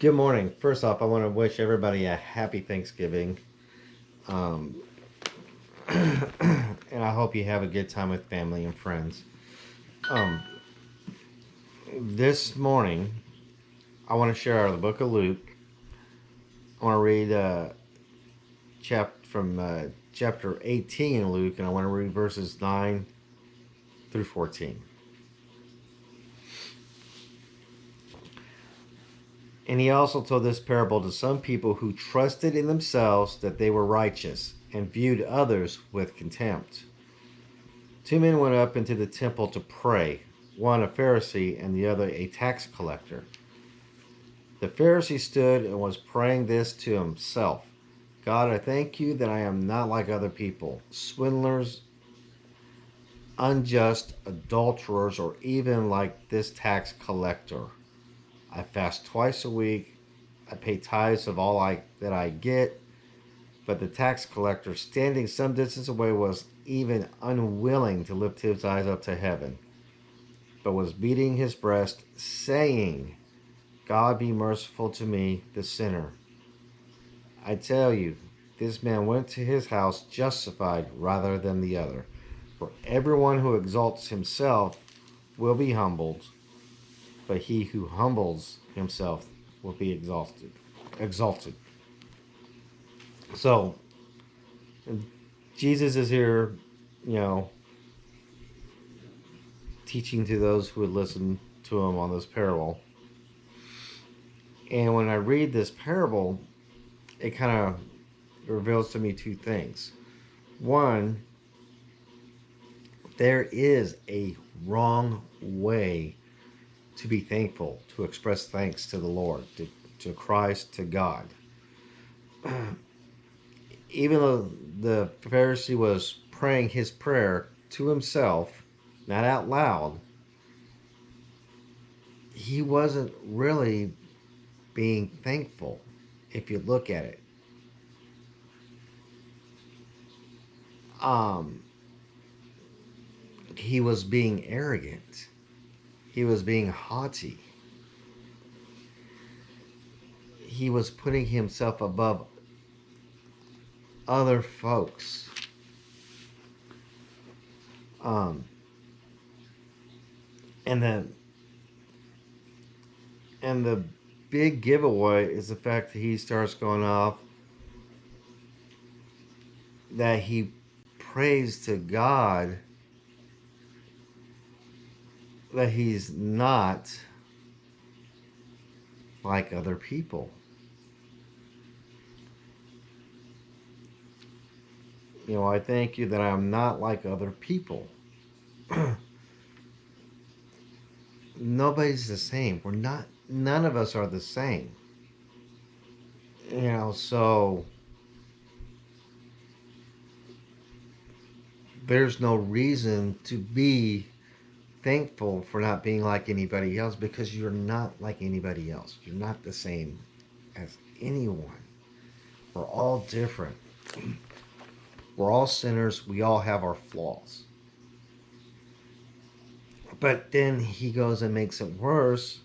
Good morning. First off, I want to wish everybody a happy Thanksgiving. Um, and I hope you have a good time with family and friends. Um, this morning, I want to share out of the book of Luke. I want to read chapter 18 in Luke, and I want to read verses 9 through 14. And he also told this parable to some people who trusted in themselves that they were righteous and viewed others with contempt. Two men went up into the temple to pray, one a Pharisee and the other a tax collector. The Pharisee stood and was praying this to himself: God, I thank you that I am not like other people, swindlers, unjust, adulterers, or even like this tax collector. I fast twice a week. I pay tithes of all that I get. But the tax collector, standing some distance away, was even unwilling to lift his eyes up to heaven, but was beating his breast, saying, God be merciful to me, the sinner. I tell you, this man went to his house justified rather than the other. For everyone who exalts himself will be humbled, but he who humbles himself will be exalted. So, Jesus is here, you know, teaching to those who would listen to him on this parable. And when I read this parable, it kind of reveals to me two things. One, there is a wrong way to be thankful, to express thanks to the Lord, to Christ, to God. Even though the Pharisee was praying his prayer to himself, not out loud, he wasn't really being thankful if you look at it. He was being arrogant. He was being haughty. He was putting himself above other folks. And then and the big giveaway is the fact that he starts going off that he prays to God that he's not like other people. I thank you that I'm not like other people. Nobody's the same. We're not, none of us are the same. So there's no reason to be thankful for not being like anybody else, because you're not like anybody else. You're not the same as anyone. We're all different. We're all sinners. We all have our flaws. But then he goes and makes it worse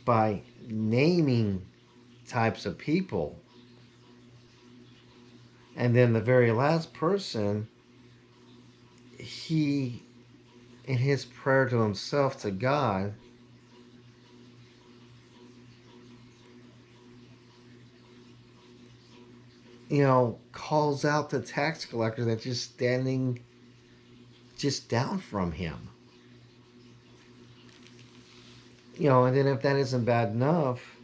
by naming types of people. And then the very last person, he, in his prayer to himself, to God, calls out the tax collector that's just standing just down from him. And then if that isn't bad enough,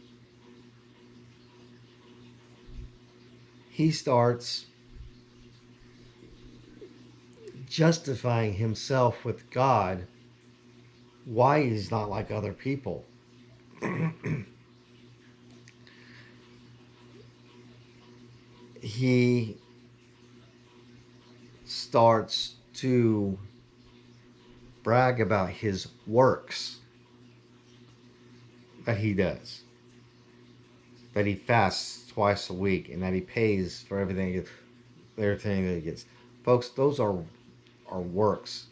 he starts justifying himself with God why he's not like other people. He starts to brag about his works that he does, that he fasts twice a week, and that he pays for everything that he gets. Folks, those are works.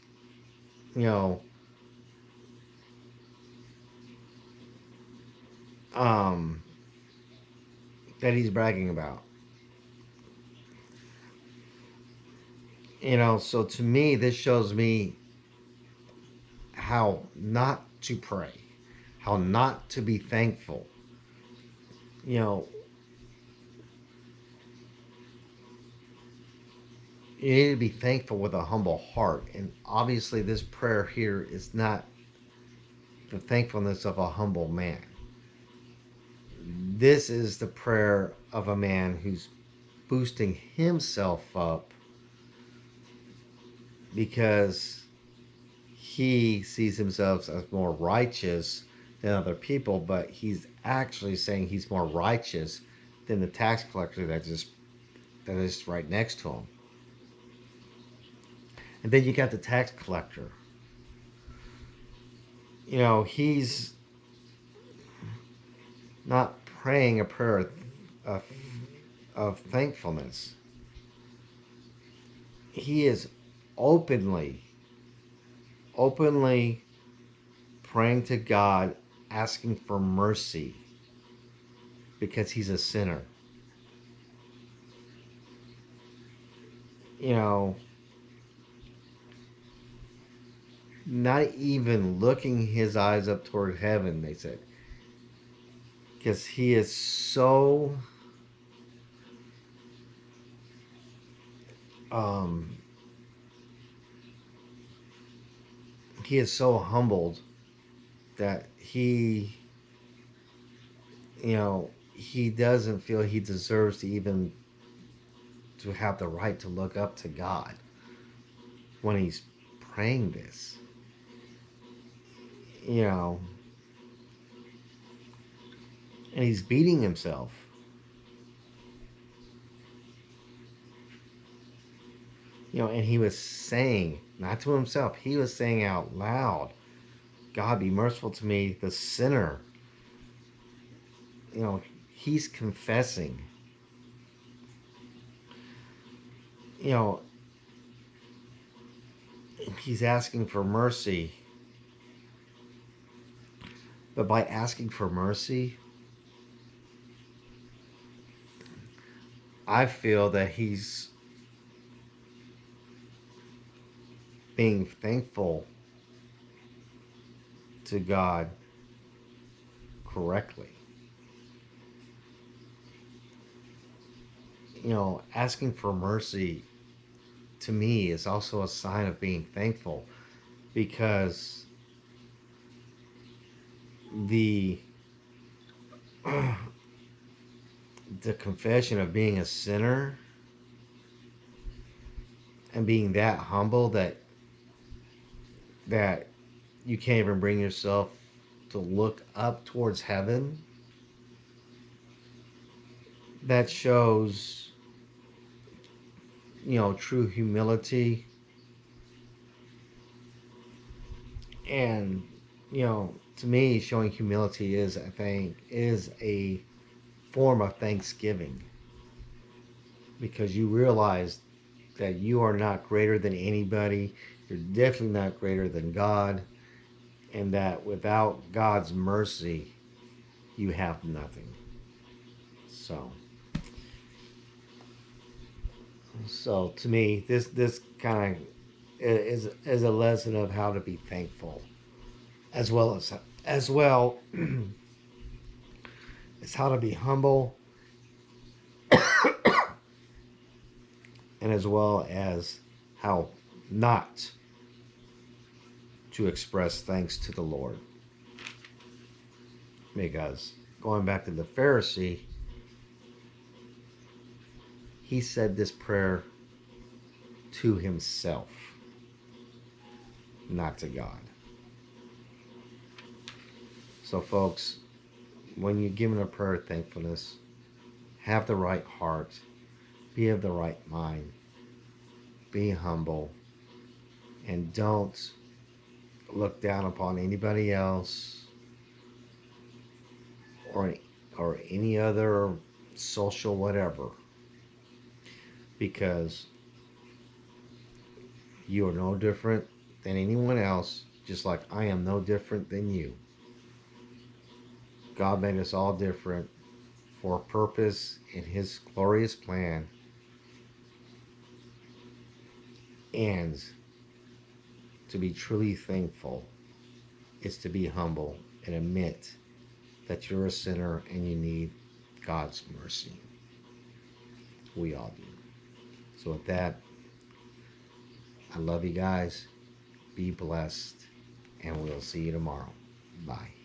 um, that he's bragging about. So to me, this shows me how not to pray, how not to be thankful. You know, you need to be thankful with a humble heart. And obviously, this prayer here is not the thankfulness of a humble man. This is the prayer of a man who's boosting himself up because he sees himself as more righteous than other people, but he's actually saying he's more righteous than the tax collector that is right next to him. And then you got the tax collector. He's not praying a prayer of, of thankfulness. He is openly, openly praying to God, asking for mercy because he's a sinner. You know, not even looking his eyes up toward heaven, they said, because um, he is so humbled that he doesn't feel he deserves to even to have the right to look up to God when he's praying this. You know, and he's beating himself. And he was saying, not to himself, he was saying out loud, God, be merciful to me, the sinner. He's confessing. You know, he's asking for mercy. But by asking for mercy, I feel that he's being thankful to God correctly. Asking for mercy to me is also a sign of being thankful because the the confession of being a sinner and being that humble that you can't even bring yourself to look up towards heaven, that shows true humility. And to me, showing humility is, I think, is a form of thanksgiving because you realize that you are not greater than anybody. You're definitely not greater than God, and that without God's mercy, you have nothing. So to me, this kind of is a lesson of how to be thankful, as well as how to be humble, and as well as how not to express thanks to the Lord. Because going back to the Pharisee, he said this prayer to himself, not to God. So, folks, when you're giving a prayer of thankfulness, have the right heart, be of the right mind, be humble, and don't look down upon anybody else or any other social whatever, because you are no different than anyone else, just like I am no different than you. God made us all different for a purpose in His glorious plan, and to be truly thankful is to be humble and admit that you're a sinner and you need God's mercy. We all do. So, with that, I love you guys. Be blessed, and we'll see you tomorrow. Bye.